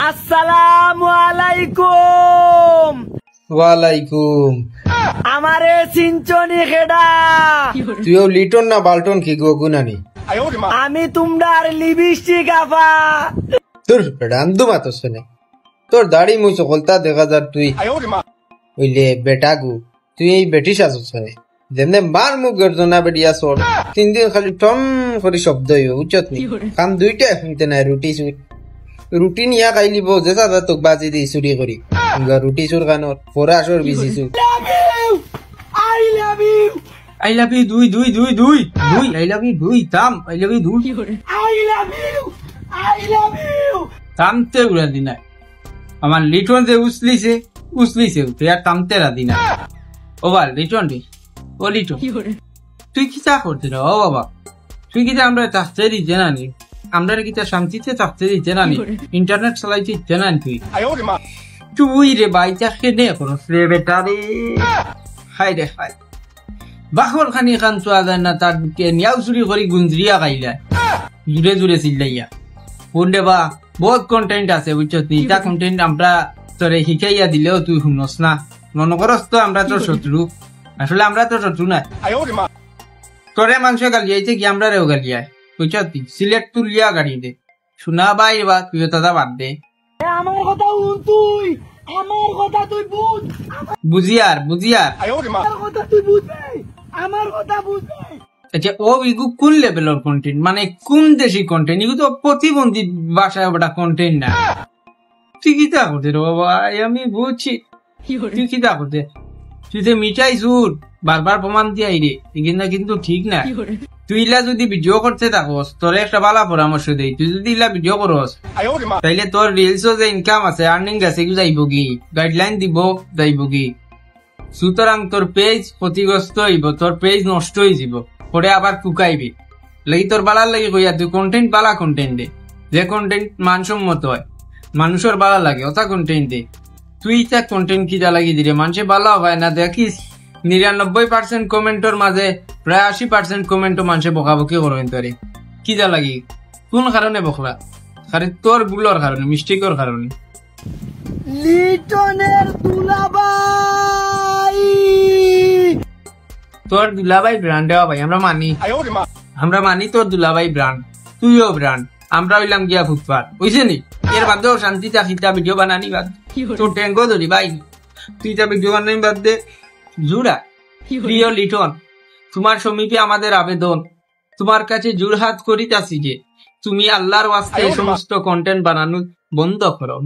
আসসালামু আলাইকুম। ওয়ালাইকুম। আমারে সিঞ্চনি খেডা? তুইও লিটন না বাল্টন কি গো গুনানি? আমি তোমরার লিপস্টিক আফা। তোর রান্দু মাতো শুনে তোর দাড়ি মুই সকলতা দেখা যার তুই ওইলে বেটা গু তুই এই বেটি সাজছ শুনে যেমনে মার মুখ গর্জনা বেডিয়া সর 3 দিন খালি টম করে শব্দ হইব উচ্চত নি কাম দুইটা শুনতে নাই রুটি নিয়া খাইলিব যে সাদা তোক বাজি দি চুরি করি রুটি চুর কানত পরে আসর বিজিছু I love you. I love you দুই দুই দুই দুই দুই I love you দুই থাম I love you দুই I love you. I love you. থামতে উড়া দিনা আমার লিটন যে উসলিছে তুই আর থামতে রাদি না। ও বা লিটন রে, ও লিটন তুই কি চা করতে রে? ও বাবা তুই কি আমরা থাকতে দিতে নানি? আমরা কি শান্তিতে থাকতে দিতে নানি? ইন্টারনেট চালাইতে দিতে নানি? তুই রে বাইটা খেনে করস রে বেটা রে। হাই রে হাই বাখর খানি খান চোয়া যায় না তার নিয়াও চুরি করি গুঞ্জরিয়া খাইলা জুড়ে জুড়ে চিল্লাইয়া বললে বা বহুত কন্টেন্ট আছে বুঝছো নি? তা কন্টেন্ট আমরা তোরে শিখাইয়া দিলেও তুই শুনস না, মনে করস তো আমরা তোর শত্রু। আসলে আমরা তোর শত্রু না, তোরে মাংস গালিয়াইতে কি আমরা রেও গালিয়ায় বুঝছো? সিলেট তুলিয়া গাড়ি দে শোনা বাই বা তুই দাদা বাদ দে। আমার কথা তুই, আমার কথা তুই বুঝ, বুঝিয়ার আমার কথা তুই বুঝবে, আমার কথা বুঝবে। আচ্ছা ও ইগু কোন লেভেলের কন্টেন্ট, মানে কোন দেশি কন্টেন্ট? ইগু তো প্রতিবন্ধী ভাষায় ওটা কন্টেন্ট না। তুই কি তা করতে রে বাবা? আমি বুঝছি তুই কি তা করতে। তুই যে মিঠাই সুর বারবার প্রমাণ দিয়াই রে কিন্তু ঠিক না। তুই ইলা যদি ভিডিও করতে থাকস তোর একটা ভালো পরামর্শ দেই, তুই যদি ইলা ভিডিও করস তাইলে তোর রিলসও যে ইনকাম আছে আর্নিং আছে যাইব কি, গাইডলাইন দিব যাইব কি। সুতরাং তোর পেজ ক্ষতিগ্রস্ত হইব, তোর পেজ নষ্ট হয়ে যাব, পরে আবার কুকাইবি লাগি। তোর বালার লাগি কইয়া তুই কন্টেন্ট বালা কন্টেন্ট দে, যে কন্টেন্ট মানসম্মত হয় মানুষের বালা লাগে ওটা কন্টেন্ট দে। তুই তা কন্টেন্ট কিটা লাগি দিলে মানুষে বালা হয় না? দেখিস 99% কমেন্টর মাঝে প্রায় 80% কমেন্টও মানুষে বকাবকি করবেন তোরে। কিটা লাগি কোন কারণে বকরা? খালি তোর ভুলের কারণে, মিস্টেকের কারণে। লিটনের দুলাভাই, তোর দুলাভাই ব্র্যান্ড দেওয়া ভাই আমরা মানি তোর দুলাভাই ব্র্যান্ড, তুইও ব্র্যান্ড, আমরা হইলাম গিয়া ফুটপাত বুঝছে নি? এর বাদেও শান্তি চাকিটা ভিডিও বানানি বাদ, তোর ট্যাঙ্কও ধরি ভাই তুই তা ভিডিও বানানি বাদ দে। জুড়া প্রিয় লিটন, তোমার সমীপে আমাদের আবেদন, তোমার কাছে জোড়হাত করিতাছি যে তুমি আল্লাহর ওয়াস্তে এই সমস্ত কন্টেন্ট বানানো বন্ধ করো।